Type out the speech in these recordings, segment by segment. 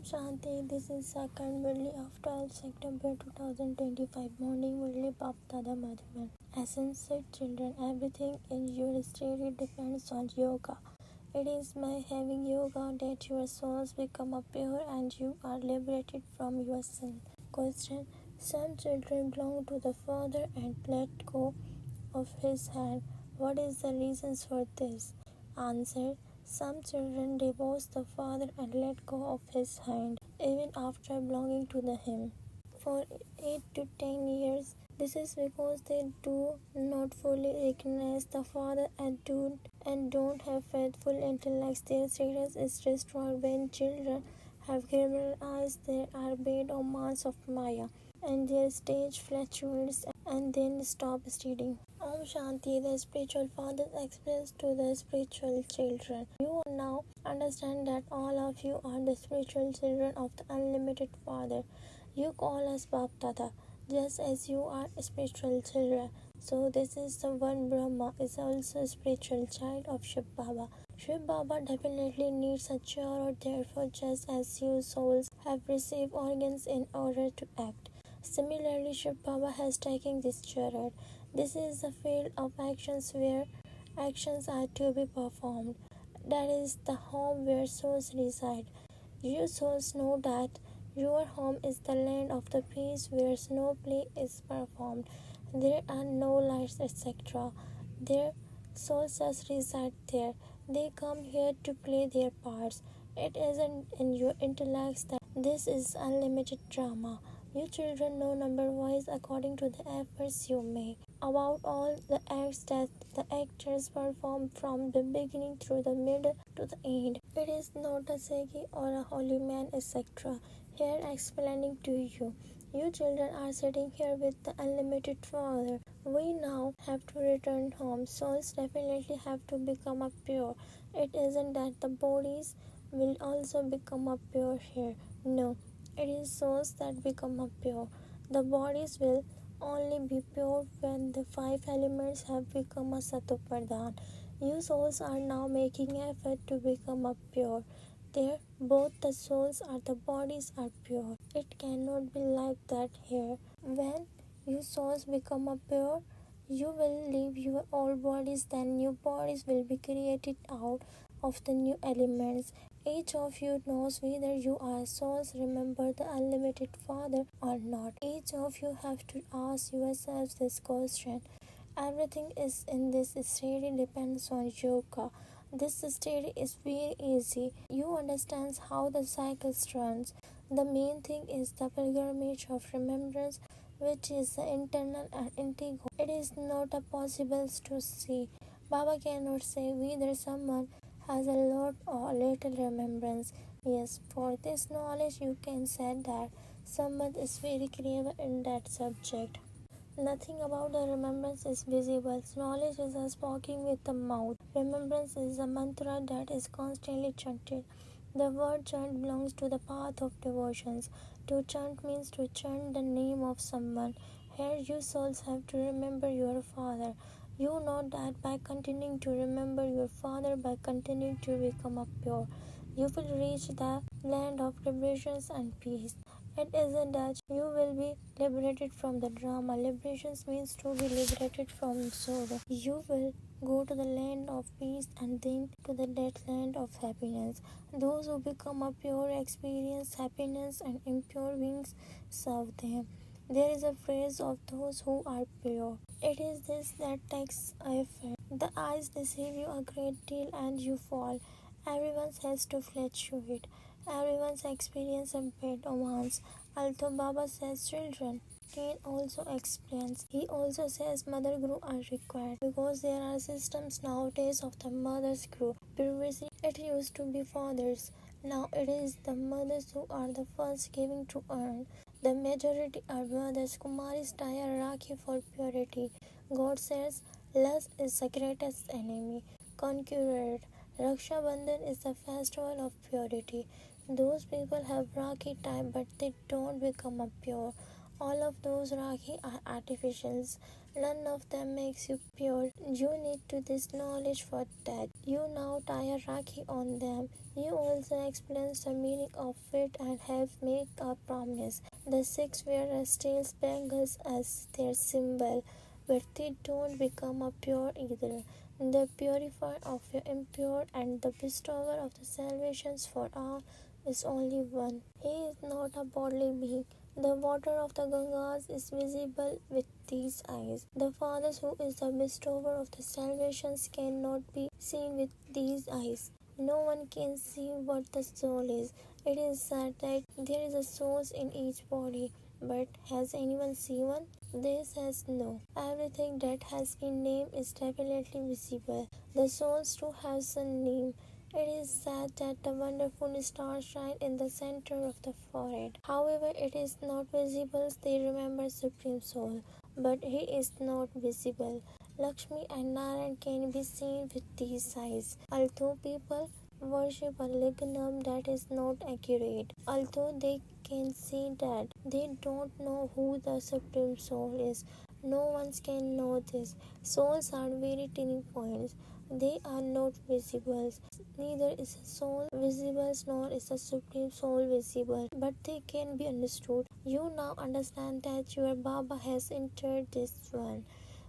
Shanti, this is second Murli of 12 September 2025 morning Murli Baptada Madhuban. Essence said children, everything in your study depends on yoga. It is by having yoga that your souls become pure and you are liberated from your sin. Question: some children belong to the Father and let go of his hand. What is the reasons for this? Answer: some children divorce the father and let go of his hand, even after belonging to him for 8 to 10 years. This is because they do not fully recognize the father and don't have faithful intellects. Their status is destroyed when children have criminal eyes. They are made of mass of Maya, and their stage fluctuates and then stop studying. Om Shanti, the spiritual father explains to the spiritual children. You now understand that all of you are the spiritual children of the unlimited Father. You call us Baptada, just as you are spiritual children. So this is the one Brahma is also a spiritual child of Shivbaba. Shivbaba definitely needs a chariot, therefore just as you souls have received organs in order to act. Similarly, Shivbaba has taken this chariot. This is the field of actions where actions are to be performed. That is the home where souls reside. You souls know that your home is the land of the peace where no play is performed. There are no lights, etc. Their souls just reside there. They come here to play their parts. It isn't in your intellects that this is unlimited drama. You children know number-wise according to the efforts you make about all the acts that the actors perform from the beginning through the middle to the end. It is not a sage or a holy man, etc. here explaining to you. You children are sitting here with the unlimited Father. We now have to return home. Souls definitely have to become a pure. It isn't that the bodies will also become a pure here. No, it is souls that become a pure. The bodies will only be pure when the 5 elements have become a satupradhan. You souls are now making effort to become a pure. There, both the souls and the bodies are pure. It cannot be like that here. When you souls become a pure, you will leave your old bodies, then new bodies will be created out of the new elements. Each of you knows whether you are souls remember the unlimited Father or not. Each of you have to ask yourselves this question. Everything is in this study depends on yoga. This study is very easy. You understand how the cycles runs. The main thing is the pilgrimage of remembrance, which is the internal and integral. It is not a possible to see. Baba cannot say whether someone has a lot or little remembrance. Yes, for this knowledge you can say that someone is very clever in that subject. Nothing about the remembrance is visible. Knowledge is a speaking with the mouth. Remembrance is a mantra that is constantly chanted. The word chant belongs to the path of devotions. To chant means to chant the name of someone. Here you souls have to remember your Father. You know that by continuing to remember your Father, by continuing to become a pure, you will reach the land of liberations and peace. It isn't that you will be liberated from the drama. Liberations means to be liberated from sorrow. You will go to the land of peace and then to the dead land of happiness. Those who become a pure experience happiness and impure beings serve them. There is a phrase of those who are pure. It is this that takes effort. The eyes deceive you a great deal and you fall. Everyone has to fluctuate. Everyone's experience a bit once. Although Baba says children can also explains. He also says mother guru are required because there are systems nowadays of the mother's guru. Previously it used to be fathers. Now it is the mothers who are the first giving to earn. The majority are mothers. Kumaris tie a rakhi for purity. God says lust is the greatest enemy. Conquer it. Raksha Bandhan is the festival of purity. Those people have rakhi tie but they don't become a pure. All of those Rakhi are artificials. None of them makes you pure. You need to this knowledge for that. You now tie a Rakhi on them. You also explain the meaning of it and have make a promise. The Sikhs wear a steel bangles as their symbol, but they don't become a pure either. The purifier of your impure and the bestower of the salvations for all is only one. He is not a bodily being. The water of the Gangas is visible with these eyes. The Father, who is the bestower of the salvations, cannot be seen with these eyes. No one can see what the soul is. It is said that there is a soul in each body, but has anyone seen one? They says no. Everything that has been named is definitely visible. The souls too has a name. It is said that the wonderful stars shine in the center of the forehead. However, it is not visible. They remember Supreme Soul, but he is not visible. Lakshmi and Narayan can be seen with these eyes. Although people worship a lignum that is not accurate, although they can see that, they don't know who the Supreme Soul is. No one can know this. Souls are very tiny points. They are not visible. Neither is a soul visible nor is a supreme soul visible, but they can be understood. You now understand that your Baba has entered this one.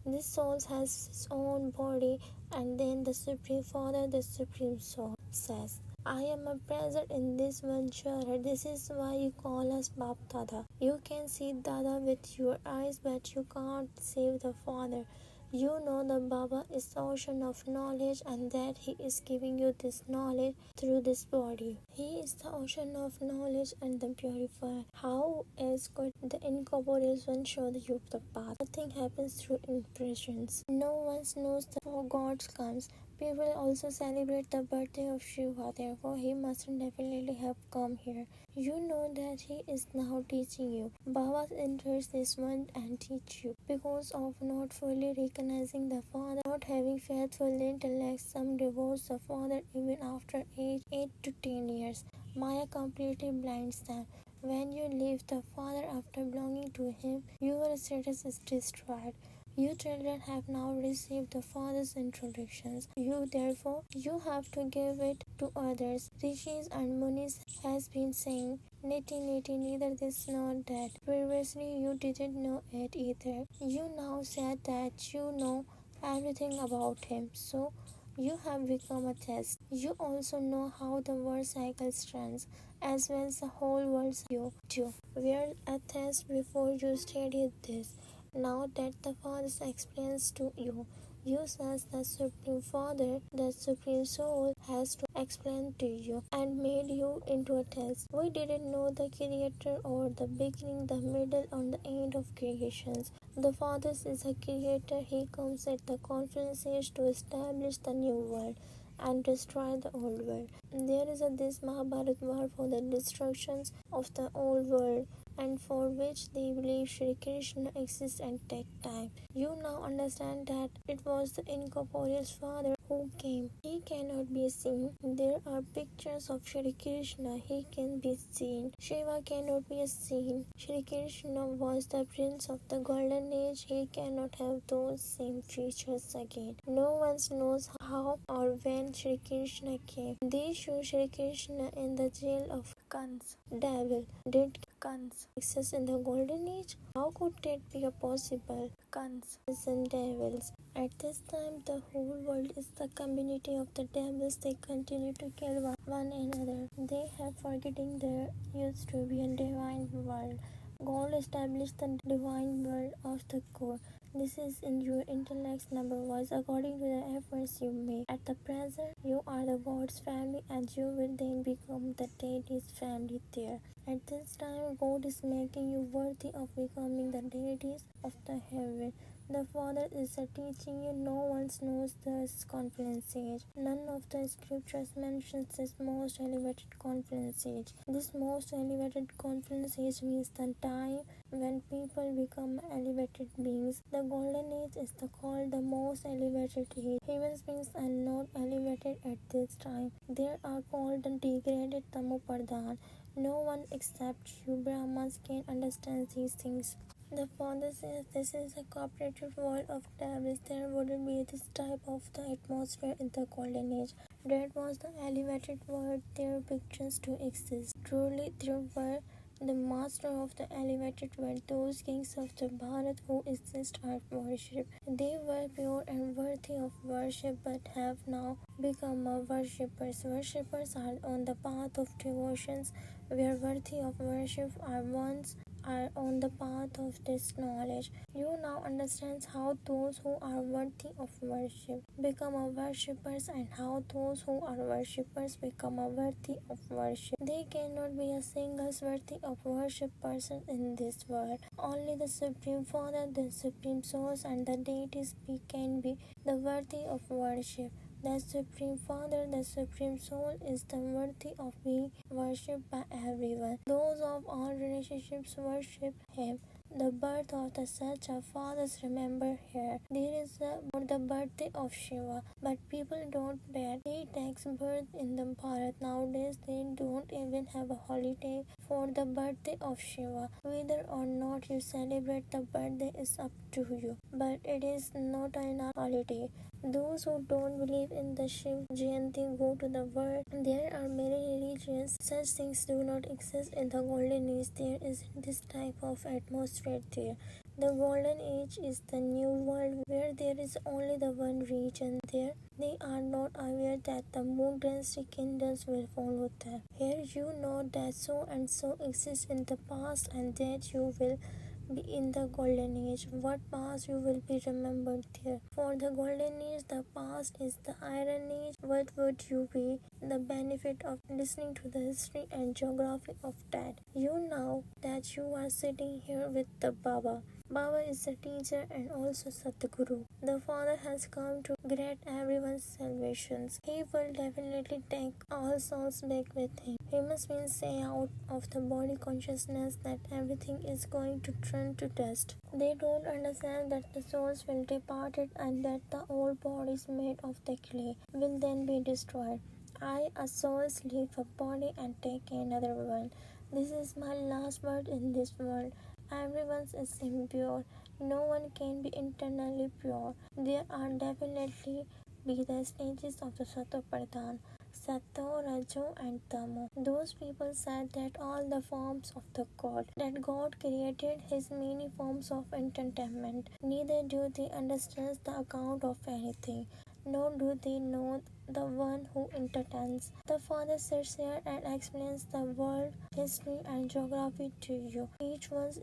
This soul has its own body, and then the Supreme Father, the Supreme Soul, says, I am a present in this one chara. This is why you call us Bap Dada. You can see Dada with your eyes, but you can't see the Father. You know the Baba is the ocean of knowledge and that he is giving you this knowledge through this body. He is the ocean of knowledge and the purifier. How else could the incorporeal one show you the path? Nothing happens through impressions. No one knows the God comes. People also celebrate the birthday of Shiva, therefore he must definitely have come here. You know that he is now teaching you. Baba enters this one and teach you. Because of not fully recognizing the Father, not having faithful intellect, some divorce the Father even after age 8 to 10 years. Maya completely blinds them. When you leave the Father after belonging to him, your status is destroyed. You children have now received the Father's introductions. You have to give it to others. Rishis and Munis has been saying, Niti Niti, neither this nor that. Previously you didn't know it either. You now said that you know everything about him. So you have become a test. You also know how the world cycle runs, as well as the whole world you do. Were a test before you studied this. Now that the Father explains to you, you says the Supreme Father, the Supreme Soul, has to explain to you and made you into a test. We didn't know the Creator or the beginning, the middle, or the end of creations. The Father is a creator. He comes at the conference age to establish the new world and destroy the old world. There is this Mahabharat war for the destructions of the old world, and for which they believe Shri Krishna exists and take time. You now understand that it was the incorporeal Father who came. He cannot be seen. There are pictures of Shri Krishna. He can be seen. Shiva cannot be seen. Shri Krishna was the prince of the golden age. He cannot have those same features again. No one knows how or when Shri Krishna came. They show Shri Krishna in the jail of Kans, devil. Did Kans exist in the golden age? How could that be possible? Kans is in devils. At this time, the whole world is the community of the devils. They continue to kill one another. They have forgetting there used to be a divine world. God established the divine world of the core. This is in your intellect's number wise according to the efforts you make. At the present, you are the God's family and you will then become the deity's family there. At this time, God is making you worthy of becoming the deities of the heaven. The Father is teaching you. No one knows this conference age. None of the scriptures mentions this most elevated conference age. This most elevated conference age means the time when people become elevated beings. The golden age is called the most elevated age. Human beings are not elevated at this time. They are called the degraded Tamopardhan. No one except you Brahmas can understand these things. The father says this is a cooperative world of devils. There wouldn't be this type of the atmosphere in the golden age. That was the elevated world their pictures to exist. Truly there were the master of the elevated world, those kings of the Bharat who exist are worshipped. They were pure and worthy of worship but have now become worshippers. Worshippers are on the path of devotions where worthy of worship are ones are on the path of this knowledge. You now understand how those who are worthy of worship become a worshippers and how those who are worshippers become a worthy of worship. There cannot be a single worthy of worship person in this world. Only the Supreme Father, the Supreme Source and the deities can be the worthy of worship. The Supreme Father, the Supreme Soul, is the worthy of being worshipped by everyone. Those of all relationships worship Him. The birth of the such a fathers remember here. There is the birthday of Shiva, but people don't bet. He takes birth in the Bharat. Nowadays they don't even have a holiday for the birthday of Shiva. Whether or not you celebrate the birthday is up to you, but it is not a holiday. Those who don't believe in the Shiv Jayanti go to the world. There are many religions. Such things do not exist in the golden age. There is this type of atmosphere there. The golden age is the new world where there is only the one region there. They are not aware that the moon dynasty kingdoms will follow them. Here you know that so and so exists in the past and that you will be in the golden age. What past you will be remembered there. For the golden age, the past is the iron age. What would you be? The benefit of listening to the history and geography of that. You know that you are sitting here with the Baba. Baba is the teacher and also Satguru. The Father has come to grant everyone's salvations. He will definitely take all souls back with him. He must mean say out of the body consciousness that everything is going to turn to dust. They don't understand that the souls will depart and that the old bodies made of the clay will then be destroyed. I, a soul, leave a body and take another one. This is my last word in this world. Everyone is impure. No one can be internally pure. There are definitely be the stages of the Sato Pradhan. Sato, Rajo and Tamo. Those people said that all the forms of the God, that God created his many forms of entertainment. Neither do they understand the account of anything, nor do they know the one who entertains. The Father sits here and explains the world, history and geography to you. Each one's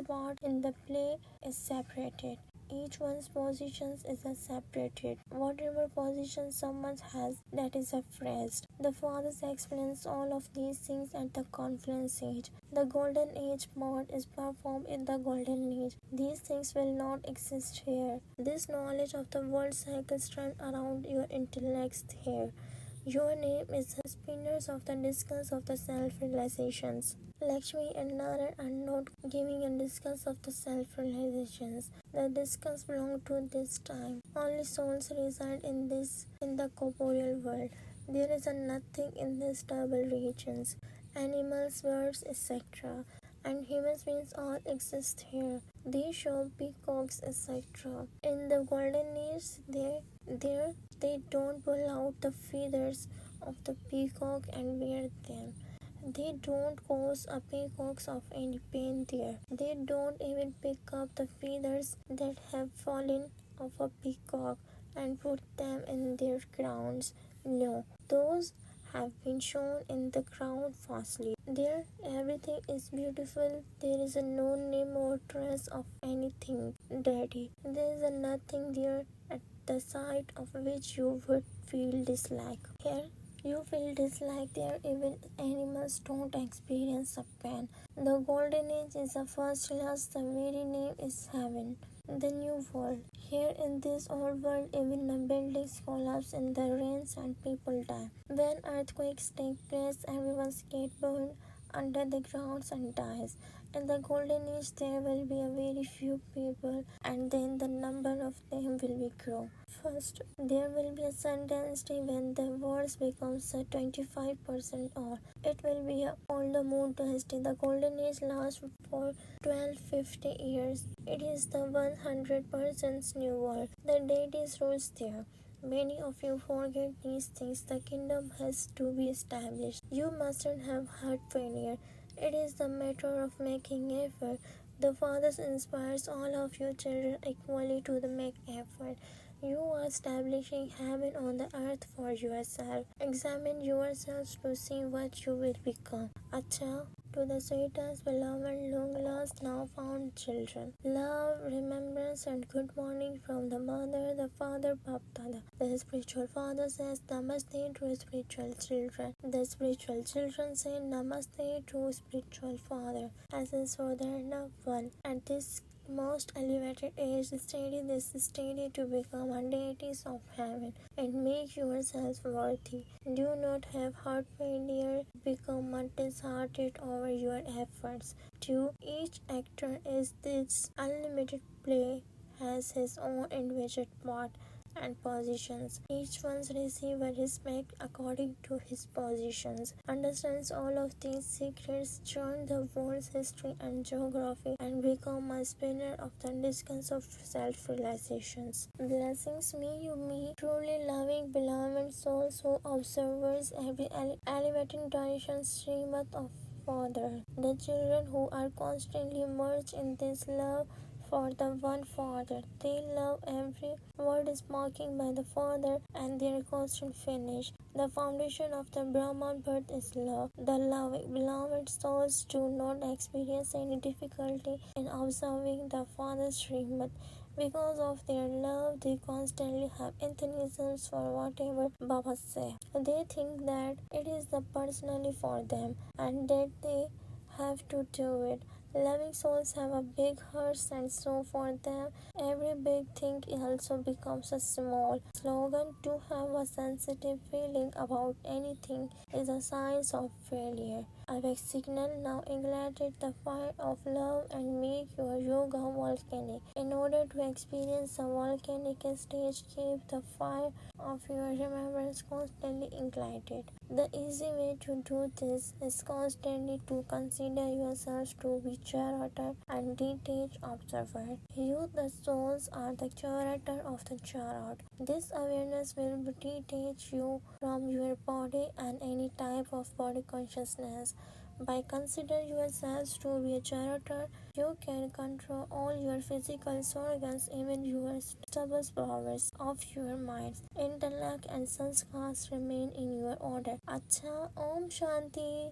part in the play is separated. Each one's position is a separated. Whatever position someone has, that is a phrase. The Father explains all of these things at the conference age. The golden age part is performed in the golden age. These things will not exist here. This knowledge of the world cycles turn around your intellects here. Your name is the spinners of the discus of the self-realizations. Lakshmi and Nara are not giving a discuss of the self-realizations. The discuss belong to this time. Only souls reside in the corporeal world. There is a nothing in these double regions. Animals, birds, etc. and human beings all exist here. They show peacocks, etc. In the golden age, they don't pull out the feathers of the peacock and wear them. They don't cause a peacocks of any pain there. They don't even pick up the feathers that have fallen of a peacock and put them in their crowns. No, those have been shown in the crown fastly. There everything is beautiful. There is no name or trace of anything dirty. There is a nothing there at the sight of which you would feel dislike. Here you feel dislike there, even animals don't experience a pain. The golden age is the first class, the very name is heaven. The new world. Here in this old world, even the buildings collapse in the rains and people die. When earthquakes take place, everyone's get burned under the ground and dies. In the golden age, there will be a very few people, and then the number of them will be grow. First, there will be a sentence day when the words becomes a 25% or it will be a all the moon dynasty. The golden age lasts for 1250 years. It is the 100% new world. The deities rules there. Many of you forget these things. The kingdom has to be established. You mustn't have heart failure. It is the matter of making effort. The Father inspires all of you children equally to the make effort. You are establishing heaven on the earth for yourself. Examine yourselves to see what you will become. Acha, to the sweetest, beloved, long-lost, now found children. Love, remembrance, and good morning from the mother, the father, Baptada. The spiritual father says Namaste to spiritual children. The spiritual children say Namaste to spiritual father. As is for the loved one. At this most elevated age, study this study to become a deities of heaven and make yourselves worthy. Do not have heart failure, become disheartened over your efforts. 2. Each actor is this unlimited play has his own individual part and positions. Each one receives a respect according to his positions. Understands all of these secrets, join the world's history and geography, and become a spinner of the discus of self-realizations. Blessings may you meet truly loving, beloved souls who observes every elevating tradition stream of Father. The children who are constantly merged in this love for the one Father. They love every word spoken by the Father and their constant finish. The foundation of the Brahman birth is love. The loving, beloved souls do not experience any difficulty in observing the Father's Srimad. Because of their love, they constantly have enthusiasms for whatever Baba says. They think that it is the personally for them and that they have to do it. Loving souls have a big heart, and so for them, every big thing also becomes a small. Slogan to have a sensitive feeling about anything is a sign of failure. Awake signal now ignited the fire of love and make your yoga volcanic. In order to experience a volcanic stage, keep the fire of your remembrance constantly ignited. The easy way to do this is constantly to consider yourselves to be curator and detached observer. You, the souls, are the curator of the chariot. This awareness will detach you from your body and any type of body consciousness. By considering yourselves to be a curator, you can control all your physical organs, even your stubborn powers of your minds. Intellect and sanskars remain in your order. Acha, Om Shanti.